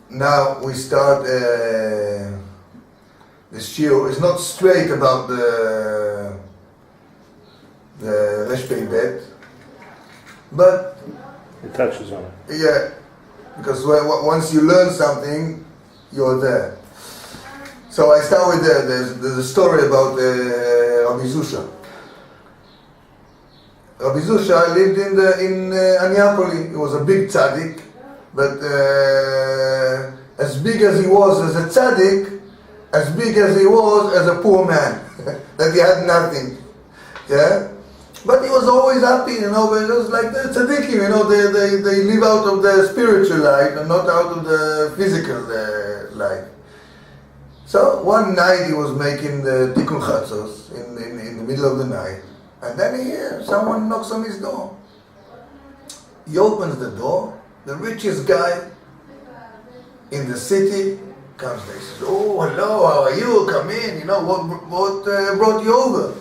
now we start the shiur. It's not straight about the Reshpei Bet, but it touches on it. Yeah, because once you learn something, you're there. So I start with there's a story about Rabbi Zusha. Rabbi Zusha lived in Aniapoli. He was a big tzaddik, but as big as he was as a tzaddik, as big as he was as a poor man, that he had nothing. Yeah, but he was always happy, But it was like the tzaddikim, they live out of the spiritual life and not out of the physical life. So one night he was making the tikkun chatzos in the middle of the night, and then he hears someone knocks on his door. He opens the door. The richest guy in the city comes there. He says, "Oh, hello, how are you? Come in. What brought you over?"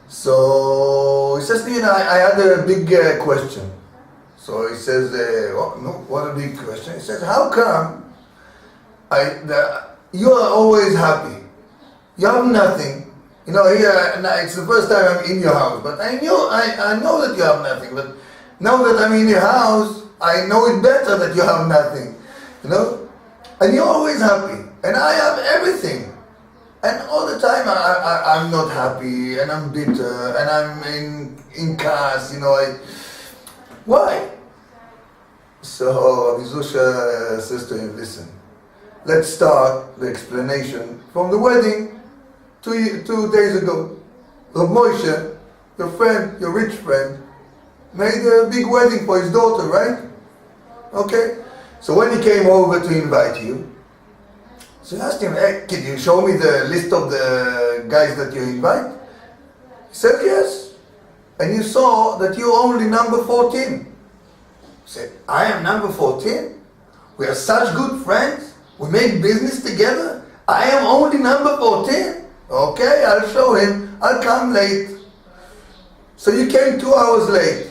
So he says to me, I had a big question. So he says, what a big question. He says, how come you are always happy? You have nothing. Here it's the first time I'm in your house, but I know that you have nothing. But now that I'm in your house, I know it better that you have nothing. And you're always happy, and I have everything. And all the time I'm not happy, and I'm bitter, and I'm in chaos, Why? So Rabbi Zusha says to him, listen, let's start the explanation from the wedding 2 days ago. Rav Moshe, your friend, your rich friend, made a big wedding for his daughter, right? Okay. So when he came over to invite you, so you asked him, hey, can you show me the list of the guys that you invite? He said, yes. And you saw that you're only number 14. He said, I am number 14? We are such good friends. We make business together. I am only number 14? Okay, I'll show him. I'll come late. So you came 2 hours late.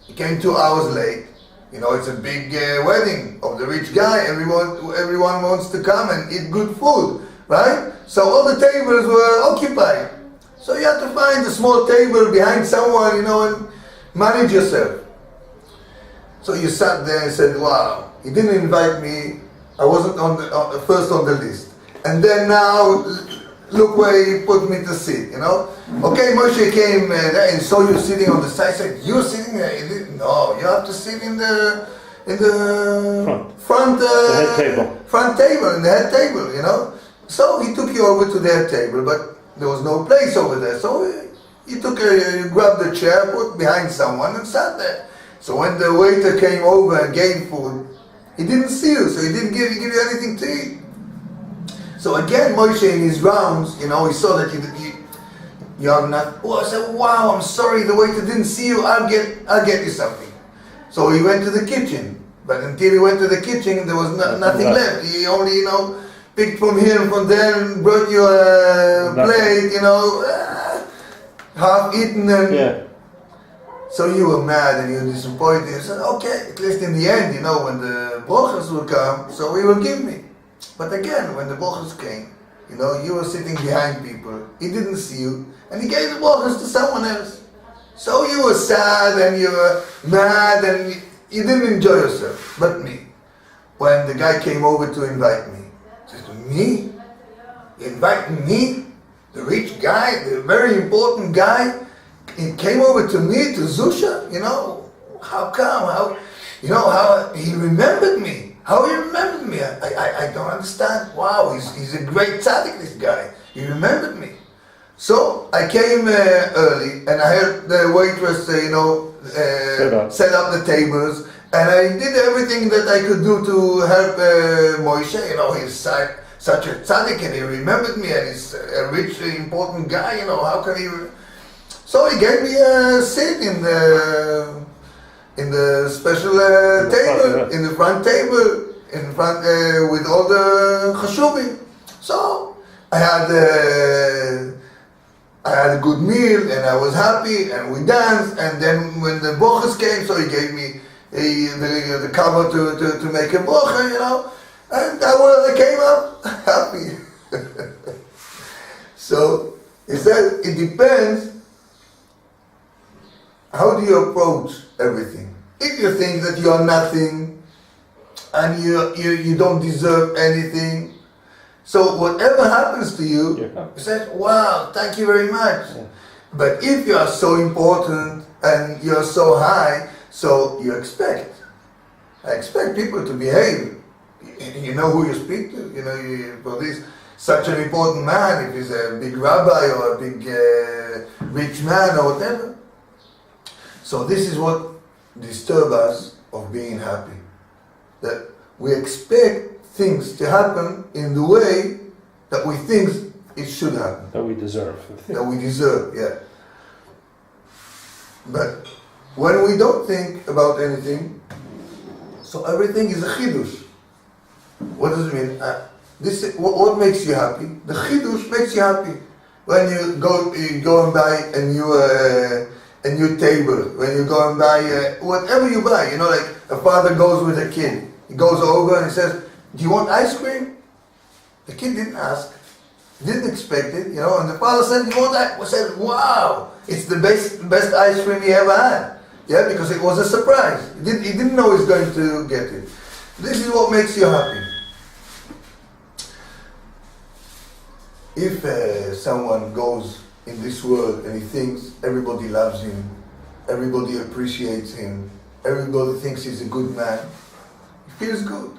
You came 2 hours late. It's a big wedding of the rich guy. Everyone wants to come and eat good food, right? So all the tables were occupied. So you had to find a small table behind someone, and manage yourself. So you sat there and said, wow, he didn't invite me. I wasn't first on the list. And then now, look where he put me to sit, Okay, Moshe came and saw you sitting on the side. Said, "You're sitting there." No, you have to sit in the front the head table. Front table, in the head table, So he took you over to the head table, but there was no place over there. So you grabbed a chair, put behind someone, and sat there. So when the waiter came over and gave food, he didn't see you, so he didn't give you anything to eat. So again, Moshe in his rounds, he saw that you have not. Oh, I said, wow, I'm sorry, the waiter didn't see you. I'll get you something. So he went to the kitchen, but until he went to the kitchen, there was nothing left. He only, picked from here and from there and brought you a plate, half eaten and. Yeah. So you were mad and you were disappointed. You said, okay, at least in the end, when the brochas will come, so he will give me. But again, when the brochas came, you were sitting behind people. He didn't see you, and he gave the brochas to someone else. So you were sad and you were mad and you didn't enjoy yourself. But me, when the guy came over to invite me, he said, me? You invite me? The rich guy, the very important guy? He came over to me, to Zusha? How come? How he remembered me? How he remembered me? I don't understand. Wow, he's a great tzaddik, this guy. He remembered me. So I came early, and I heard the waitress, set up the tables, and I did everything that I could do to help Moshe. He's such a tzaddik, and he remembered me, and he's a rich, important guy. How can he? So he gave me a seat in the special table, in the front table, with all the chashuvim. So I had a good meal, and I was happy, and we danced. And then when the brochas came, so he gave me the cover to make a brocha, And I came up happy. So he said, it depends how do you approach everything. If you think that you are nothing and you don't deserve anything, so whatever happens to you, you say, wow, thank you very much. Yeah. But if you are so important and you're so high, so you expect. I expect people to behave. You know who you speak to. You know, for this such an important man, if he's a big rabbi or a big rich man or whatever. So this is what disturbs us of being happy. That we expect things to happen in the way that we think it should happen. That we deserve. That we deserve, yeah. But when we don't think about anything, so everything is a chidush. What does it mean? What makes you happy? The chidush makes you happy. When you go and buy a new table, when you go and buy whatever you buy, you know, like a father goes with a kid. He goes over and he says, do you want ice cream? The kid didn't ask, didn't expect it, you know, and the father said, you want that? Said, wow, it's the best ice cream he ever had. Yeah, because it was a surprise. He didn't know he was going to get it. This is what makes you happy. If someone goes in this world and he thinks everybody loves him, everybody appreciates him, everybody thinks he's a good man, he feels good.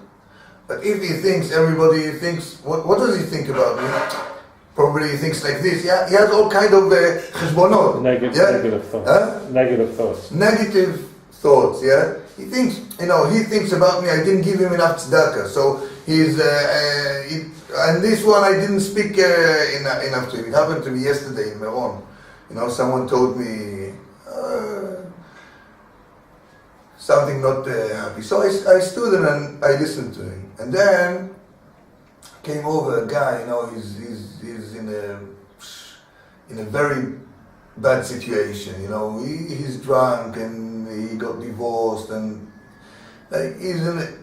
But if he thinks everybody thinks, what does he think about me? Probably he thinks like this. Yeah, he has all kind of cheshbonot. Negative thoughts. Huh? Negative thoughts. Negative thoughts. Yeah. He thinks about me. I didn't give him enough tzedakah, so he's. And this one I didn't speak enough to him. It happened to me yesterday in Meron. You know, someone told me something not happy. So I stood and I listened to him, and then came over a guy. You know, he's in a very bad situation. You know, he's drunk and he got divorced and like he's in it.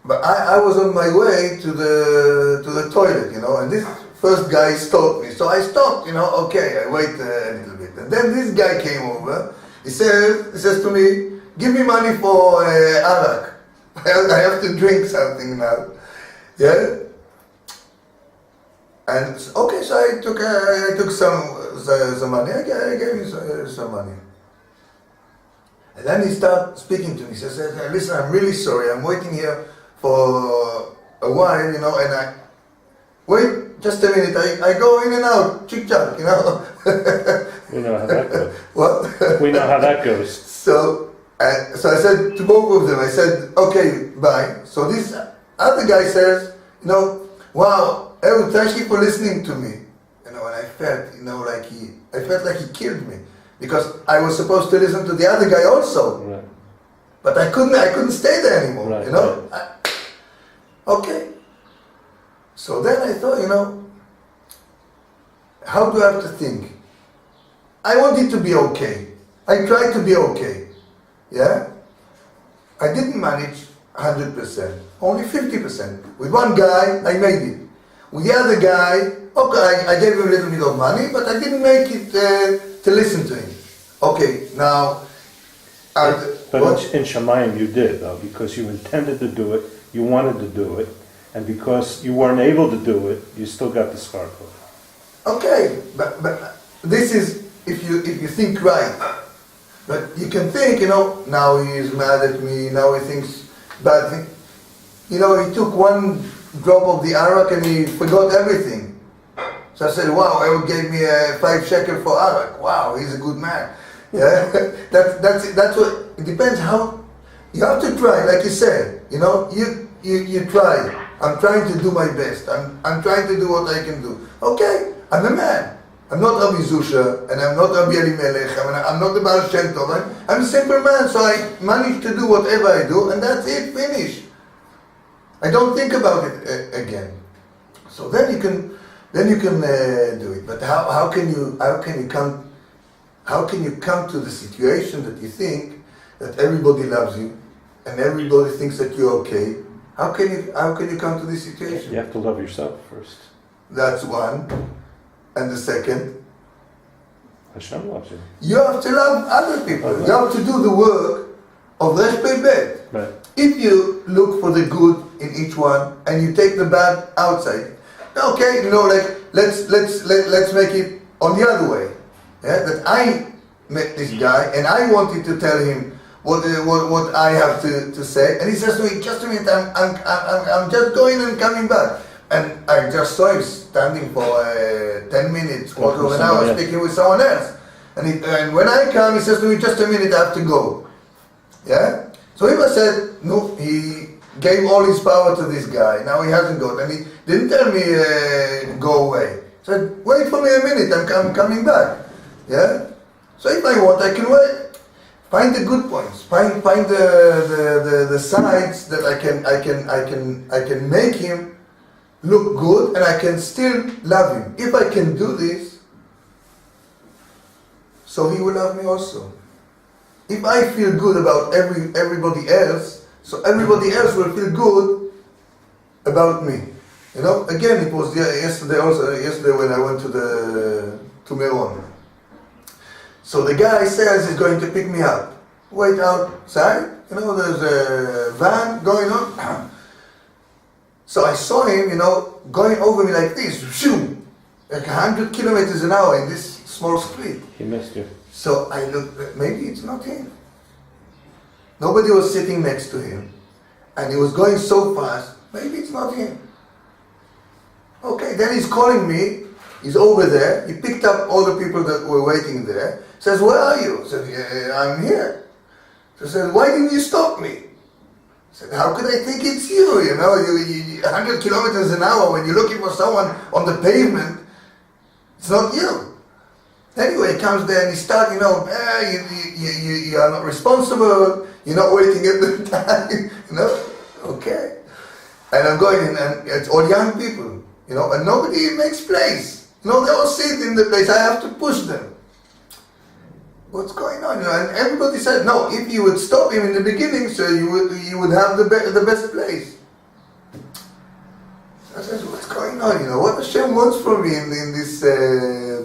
But I was on my way to the toilet, you know, and this first guy stopped me. So I stopped, you know, okay, I wait a little bit. And then this guy came over. He says to me, give me money for arak. I have to drink something now. Yeah? And okay, so I took some money. I gave him some money. And then he started speaking to me. He says, listen, I'm really sorry. I'm waiting here for a while, you know, and I wait just a minute. I go in and out, chick chack, you know. We know how that goes. What? We know how that goes. So I said to both of them, I said, okay, bye. So this other guy says, you know, wow, Ehud, thank you for listening to me. You know, and I felt, you know, like he killed me because I was supposed to listen to the other guy also. Right. But I couldn't stay there anymore, right, you know. Right. Okay. So then I thought, you know, how do I have to think? I want it to be okay. I tried to be okay. Yeah? I didn't manage 100%, only 50%. With one guy, I made it. With the other guy, okay, I gave him a little bit of money, but I didn't make it to listen to him. Okay, now... But in Shemayim you did, though, because you intended to do it, you wanted to do it, and because you weren't able to do it, you still got the scar for it. Okay, but this is if you think right. But you can think, you know, now he is mad at me, now he thinks bad thing. You know, he took one drop of the arak and he forgot everything. So I said, wow, Ehud gave me 5 shekel for arak. Wow, he's a good man. Yeah, that's what. It depends how you have to try. Like you said, you know, you try. I'm trying to do my best. I'm trying to do what I can do. Okay, I'm a man. I'm not Rabbi Zusha, and I'm not Rabbi Elimelech. I'm not the Baal Shem Tov. I'm a simple man, so I manage to do whatever I do, and that's it. Finish. I don't think about it again. So then you can do it. But how can you come to the situation that you think that everybody loves you and everybody thinks that you're okay How can you come to this situation? You have to love yourself first. That's one. And the second, Hashem loves you. you have to love other people. You have to do the work of Resh Pei Bet. Right. If you look for the good in each one and you take the bad outside, okay, like let's make it on the other way. Yeah, that I met this guy and I wanted to tell him what I have to say, and he says to me, just a minute, I'm just going and coming back, and I just saw him standing for 10 minutes, quarter of an hour, speaking with someone else, and when I come, he says to me, just a minute, I have to go. Yeah. So if I said no, he gave all his power to this guy. Now he hasn't gone, and he didn't tell me go away. He said, wait for me a minute, I'm coming back. Yeah. So if I want, I can wait. Find the good points. Find the sides that I can make him look good, and I can still love him. If I can do this, so he will love me also. If I feel good about everybody else, so everybody else will feel good about me. Again, it was yesterday when I went to Meron. So the guy says he's going to pick me up. Wait outside, there's a van going on. So I saw him, going over me like this, shoo, like 100 kilometers an hour in this small street. He missed you. So I looked, maybe it's not him. Nobody was sitting next to him. And he was going so fast, maybe it's not him. Okay, then he's calling me. He's over there. He picked up all the people that were waiting there. Says, where are you? I said, yeah, I'm here. So I said, why didn't you stop me? I said, how could I think it's you? You 100 kilometers an hour when you're looking for someone on the pavement, it's not you. Anyway, he comes there and he starts, you are not responsible, you're not waiting at the time, okay. And I'm going in, and it's all young people, and nobody makes place. They all sit in the place, I have to push them. What's going on? And everybody said, no, if you would stop him in the beginning, so you would have the best place. I said, what's going on? What Hashem wants from me in this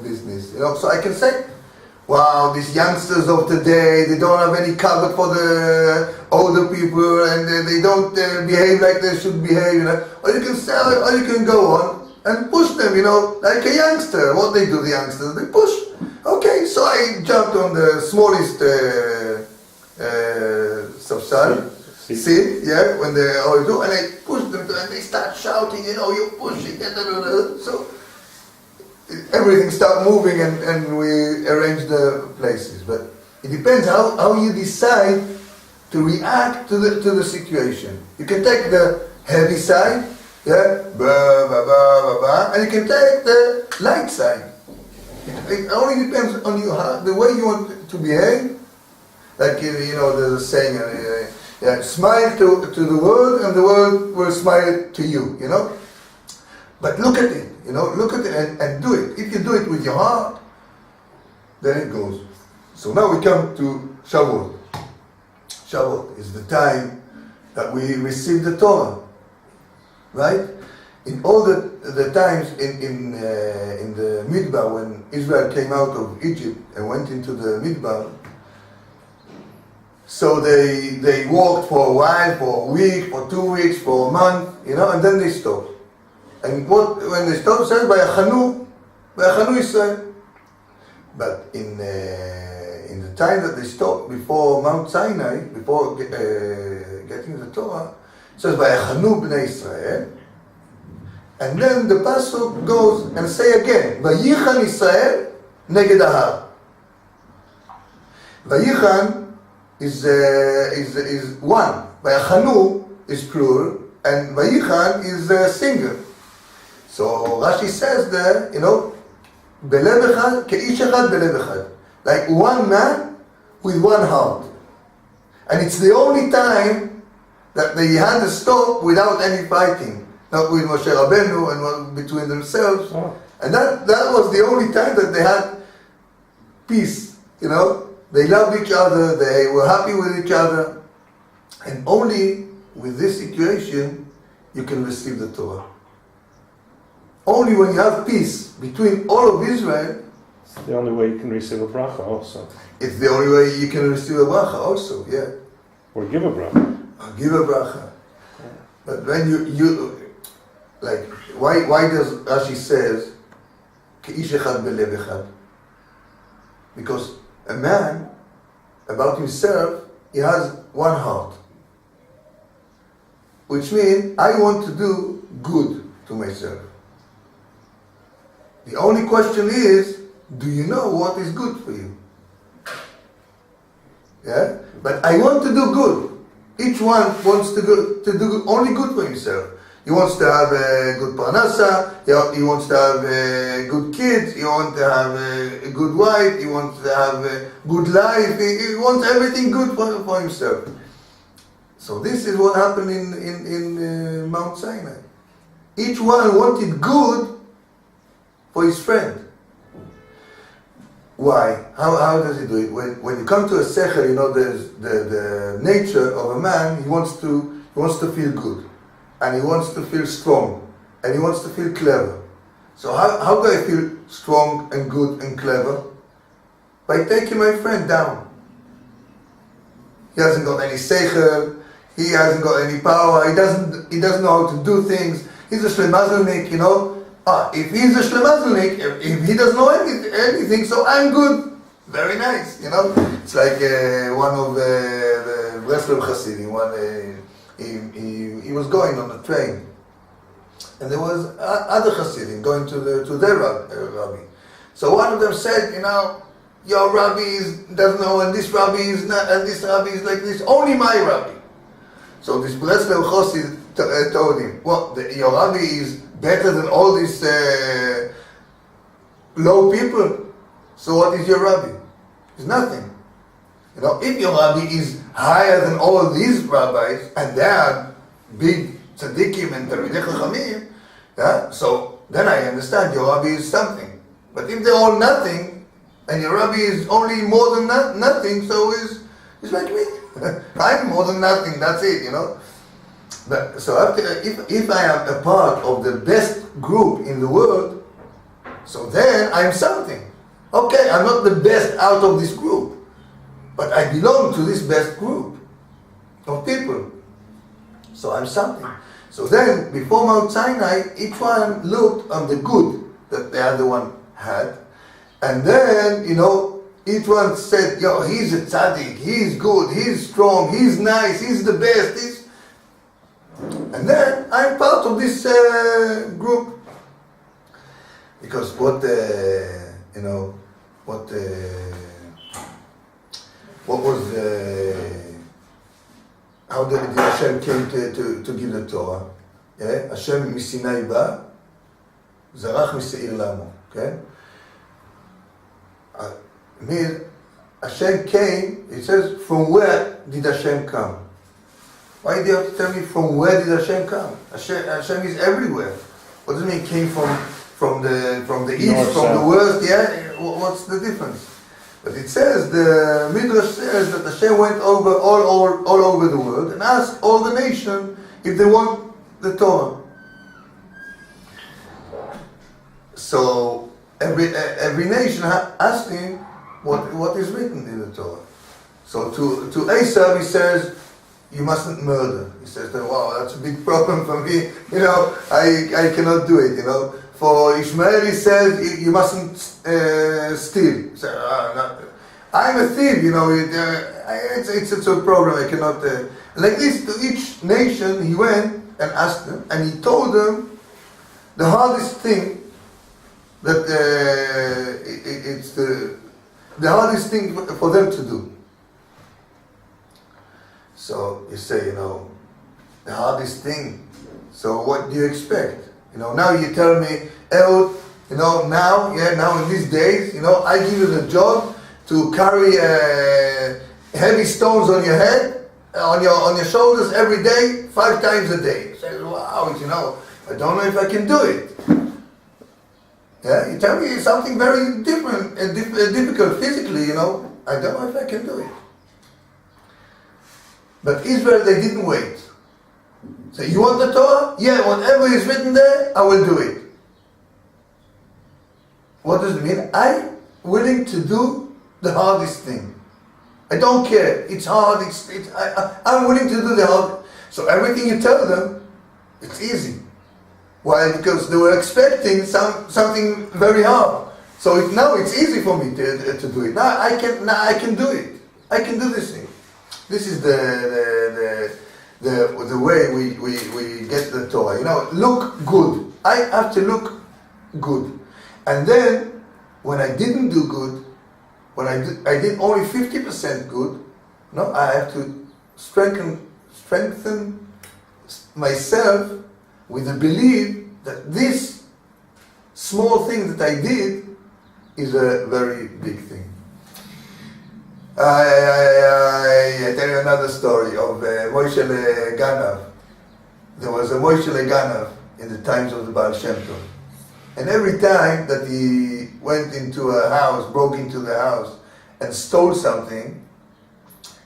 business? So I can say, wow, these youngsters of today, they don't have any cover for the older people, and they don't behave like they should behave. Or you can say, or you can go on and push them. Like a youngster. What they do, the youngsters, they push. Okay, so I jumped on the smallest seat, yeah, when they all do, and I pushed them, and they start shouting, you're pushing, so everything start moving, and we arrange the places. But it depends how you decide to react to the situation. You can take the heavy side, yeah, and you can take the light side. It only depends on you, the way you want to behave. Like, there's a saying, smile to the world, and the world will smile to you, But look at it, look at it and do it. If you do it with your heart, then it goes. So now we come to Shavuot. Shavuot is the time that we receive the Torah, right? In all the times in the Midbar, when Israel came out of Egypt and went into the Midbar, so they walked for a while, for a week, for 2 weeks, for a month, and then they stopped. And when they stopped, it says, Vayachanu Israel. But in the time that they stopped before Mount Sinai, before getting the Torah, it says, Vayachanu Bnei Israel. And then the pasuk goes and say again, Vayichan Israel neged ahar. Vayichan is one. Vayachanu is plural, and Vayichan is single. So Rashi says there, belev echad, keish echad belev echad, like one man with one heart. And it's the only time that they had to stop without any fighting. Not with Moshe Rabbeinu and between themselves. Oh. And that was the only time that they had peace, They loved each other, they were happy with each other. And only with this situation, you can receive the Torah. Only when you have peace between all of Israel, It's the only way you can receive a bracha also. it's the only way you can receive a bracha also, yeah. Or give a bracha. Or give a bracha. But when you like, why does Rashi says, Ke'ish echad belev echad? Because a man, about himself, he has one heart. Which means, I want to do good to myself. The only question is, do you know what is good for you? Yeah? But I want to do good. Each one wants to do only good for himself. He wants to have a good parnasa, he wants to have good kids, he wants to have a good wife, he wants to have a good life, he wants everything good for himself. So this is what happened in Mount Sinai. Each one wanted good for his friend. Why? How does he do it? When you come to a sechel, you know, the nature of a man, he wants to feel good. And he wants to feel strong. And he wants to feel clever. So how do I feel strong and good and clever? By taking my friend down. He hasn't got any seichel. He hasn't got any power. He doesn't know how to do things. He's a shlemazalnik, you know. If he's a shlemazalnik, if he doesn't know anything, so I'm good. Very nice, you know. It's like one of the Breslov Hasidim. He was going on a train, and there was other Hasidim going to their rabbi. So one of them said, you know, your rabbi doesn't know, and this rabbi is not, and this rabbi is like this. Only my rabbi. So this Breslov Hasid told him, "What? Your rabbi is better than all these low people. So what is your rabbi? It's nothing. You know, if your rabbi is higher than all these rabbis, and they are big tzaddikim and talmidei chachamim, yeah, so then I understand your rabbi is something. But if they're all nothing, and your rabbi is only more than nothing, so it's like me. I'm more than nothing, that's it, you know. But, so if I am a part of the best group in the world, so then I'm something. Okay, I'm not the best out of this group, but I belong to this best group of people. So I'm something. So then, before Mount Sinai, each one looked on the good that the other one had. And then, you know, each one said, yo, he's a tzaddik, he's good, he's strong, he's nice, he's the best, and then I'm part of this group. Because what was how did Hashem came to give the Torah? Yeah? Hashem מסיני בא, זרח משעיר למו. Okay? Hashem came, it says, from where did Hashem come? Why do you have to tell me from where did Hashem come? Hashem is everywhere. What does it mean came from the east, north, from the west? Yeah, what's the difference? But it says, the Midrash says that Hashem went over all over the world and asked all the nations if they want the Torah. So every nation asked him what is written in the Torah. So to Esav he says, you mustn't murder. He says, wow, that's a big problem for me. You know, I cannot do it, you know. For Ishmael he says, you mustn't steal. He said, no. I'm a thief, you know, it's a problem, I cannot... Like this, to each nation he went and asked them, and he told them the hardest thing that it's the hardest thing for them to do. So you say, you know, the hardest thing. So what do you expect? You know, now you tell me, Ehud, you know, now in these days, you know, I give you the job to carry heavy stones on your head, on your shoulders every day, 5 times a day. You say, wow, you know, I don't know if I can do it. Yeah, you tell me something very different and difficult physically, you know, I don't know if I can do it. But Israel, they didn't wait. So you want the Torah? Yeah, whatever is written there, I will do it. What does it mean? I'm willing to do the hardest thing. I don't care. It's hard. I'm willing to do the hard. So everything you tell them, it's easy. Why? Because they were expecting something very hard. So now it's easy for me to do it. Now I can do it. I can do this thing. This is the way we get the Torah. You know, look good. I have to look good. And then when I didn't do good, when I did only 50% good, no, I have to strengthen myself with the belief that this small thing that I did is a very big thing. I tell you another story of Moshe Ganav. There was a Moshe Ganav in the times of the Baal Shem Tov. And every time that he went into a house, broke into the house, and stole something,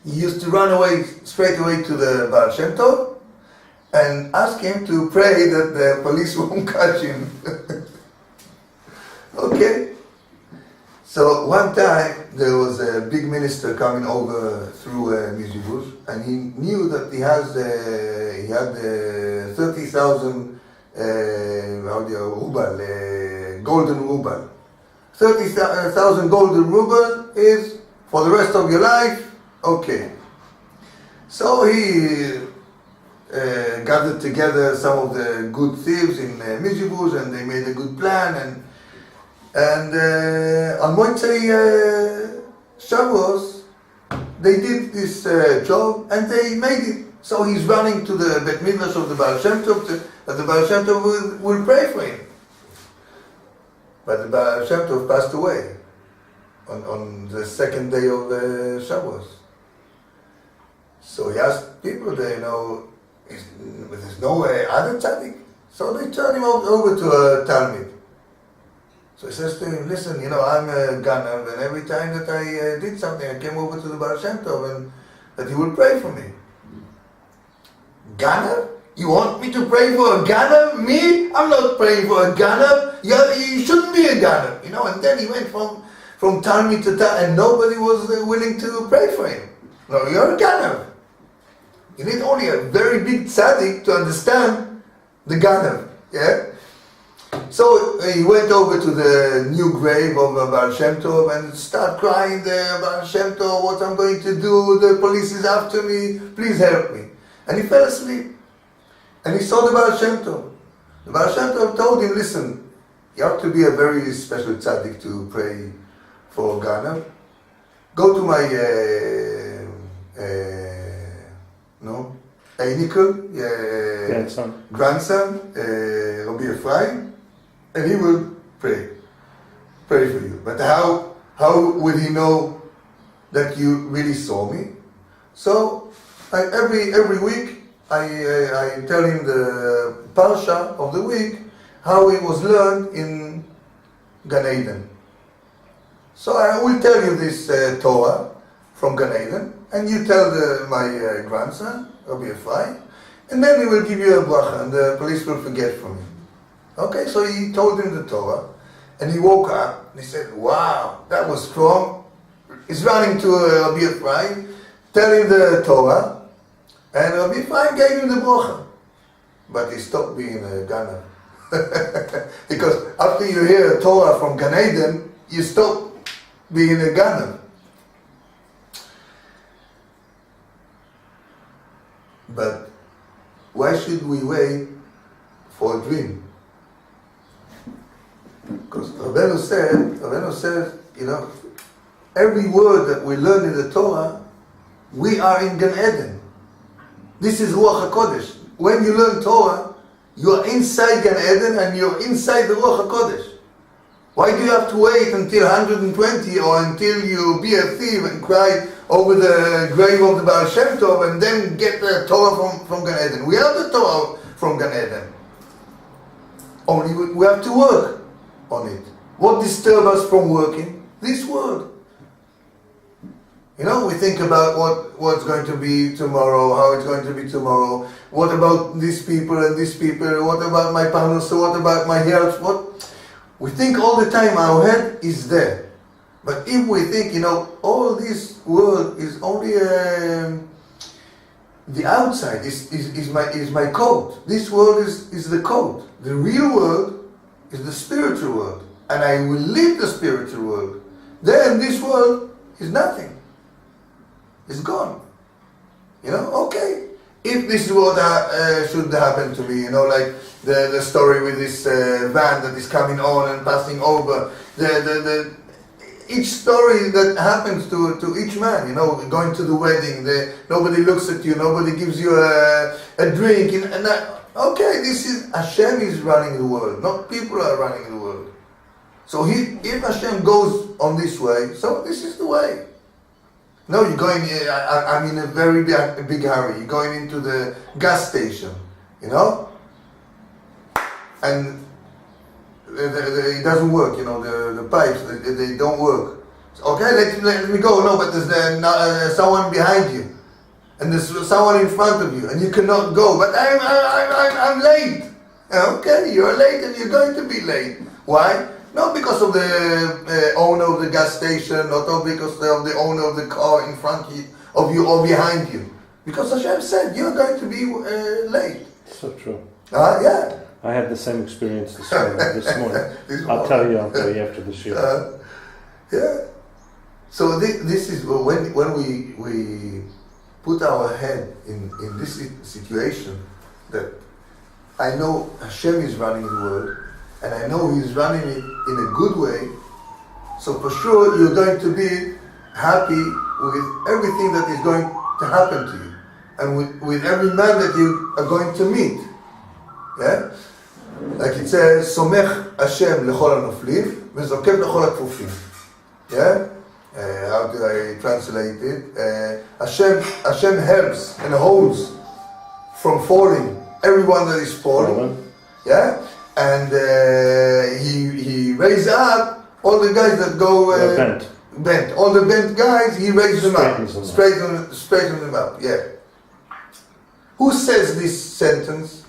he used to run away straight away to the Baal Shem Tov and ask him to pray that the police won't catch him. Okay. So one time there was a big minister coming over through Mizhibush, and he knew that he had 30,000 ruble, golden ruble. 30,000 golden ruble is for the rest of your life. Okay. So he gathered together some of the good thieves in Mizhibush, and they made a good plan, and on Motzei Shavuot, they did this job and they made it. So he's running to the Bet Midrash of the Baal Shem Tov that the Baal Shem Tov will pray for him. But the Baal Shem Tov passed away on the second day of Shavuot. So he asked people, there's no other tzaddik. So they turned him over to a Talmud. So he says to him, listen, I'm a Ganav, and every time that I did something, I came over to the Baal Shem Tov, and that he would pray for me. Ganav? You want me to pray for a Ganav? Me? I'm not praying for a Ganav. You shouldn't be a Ganav. And then he went from Talmud to Talmud, and nobody was willing to pray for him. No, you're a Ganav. You need only a very big tzaddik to understand the Ganav. Yeah? So he went over to the new grave of Baal Shem Tov and started crying there, Baal Shem Tov, what I'm going to do, the police is after me, please help me. And he fell asleep. And he saw the Baal Shem Tov. The Baal Shem Tov told him, listen, you have to be a very special tzaddik to pray for Ghana. Go to my grandson, Rabbi Ephraim, and he will pray for you. But how will he know that you really saw me? So every week I tell him the parsha of the week, how it was learned in Gan Eden. So I will tell you this Torah from Gan Eden, and you tell my grandson, Rabbi Ephraim, and then he will give you a bracha, and the police will forget from him. Okay, so he told him the Torah, and he woke up, and he said, wow, that was strong. He's running to Rabbi Ephraim, telling the Torah, and Rabbi Ephraim gave him the bracha. But he stopped being a Ganav. Because after you hear a Torah from Gan Eden, you stop being a Ganav. But why should we wait for a dream? Because Rabbeinu says, every word that we learn in the Torah, we are in Gan Eden. This is Ruach HaKodesh. When you learn Torah, you are inside Gan Eden and you're inside the Ruach HaKodesh. Why do you have to wait until 120 or until you be a thief and cry over the grave of the Baal Shem Tov and then get the Torah from Gan Eden? We have the Torah from Gan Eden. Only we have to work on it. What disturbs us from working? This word. We think about what's going to be tomorrow, how it's going to be tomorrow. What about these people and these people? What about my partners? So what about my health? We think all the time. Our head is there. But if we think, all this world is only the outside is my code. This world is the code. The real world is the spiritual world, and I will live the spiritual world. Then this world is nothing. It's gone. Okay. If this is what should happen to me, like the story with this van that is coming on and passing over, each story that happens to each man, going to the wedding, nobody looks at you, nobody gives you a drink, okay, this is Hashem is running the world, not people are running the world. So if Hashem goes on this way, so this is the way. No, you're going, I'm in a very big hurry. You're going into the gas station, and it doesn't work, the pipes, they don't work. Okay, let me go. No, but there's someone behind you, and there's someone in front of you, and you cannot go. But I'm late. Okay, you're late, and you're going to be late. Why? Not because of the owner of the gas station, not because of the owner of the car in front of you or behind you. Because Hashem said you're going to be late. So true. Yeah. I had the same experience this morning. I'll tell you after the shiur. Yeah. So this is when we put our head in this situation, that I know Hashem is running the world, and I know He's running it in a good way, so for sure you're going to be happy with everything that is going to happen to you, and with every man that you are going to meet. Yeah? Like it says, Somech Hashem lechol hanoflim, v'zokev lechol hakfufim. Yeah? How do I translate it? Hashem helps and holds from falling everyone that is falling. Yeah? And he raises up all the guys that go bent. All the bent guys, he raises them up. Straightens them up. Yeah. Who says this sentence?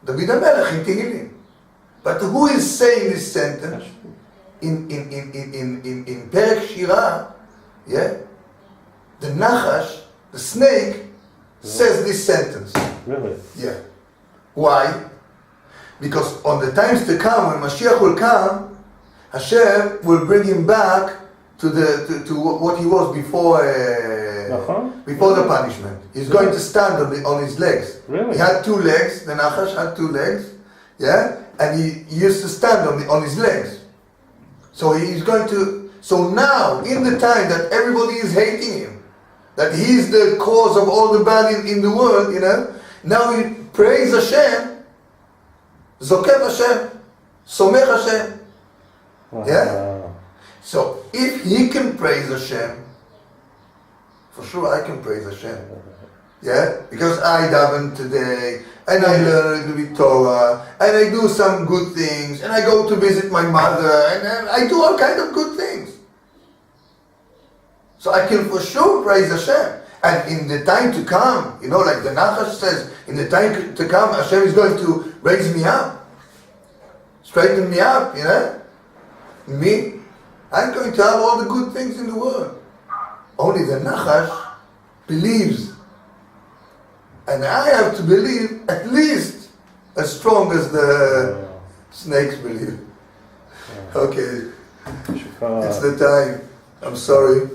David HaMelech in Tehillim. But who is saying this sentence? In Perek Shira, yeah? The Nachash, the snake, says this sentence. Really? Yeah. Why? Because on the times to come, when Mashiach will come, Hashem will bring him back to what he was before the punishment. He's going to stand on his legs. Really? He had 2 legs. The Nachash had 2 legs, yeah, and he used to stand on his legs. So he's going to. So now, in the time that everybody is hating him, that he's the cause of all the bad in the world, now he praise Hashem. Zokev Hashem, Somech Hashem. Wow. Yeah? So if he can praise Hashem, for sure I can praise Hashem. Yeah? Because I daven today, and I learn a little bit Torah, and I do some good things, and I go to visit my mother, and I do all kind of good things. So I can for sure praise Hashem. And in the time to come, like the Nachash says, in the time to come, Hashem is going to raise me up, straighten me up, Me, I'm going to have all the good things in the world. Only the Nachash believes. And I have to believe at least as strong as the snakes believe. Okay, it's the time. I'm sorry.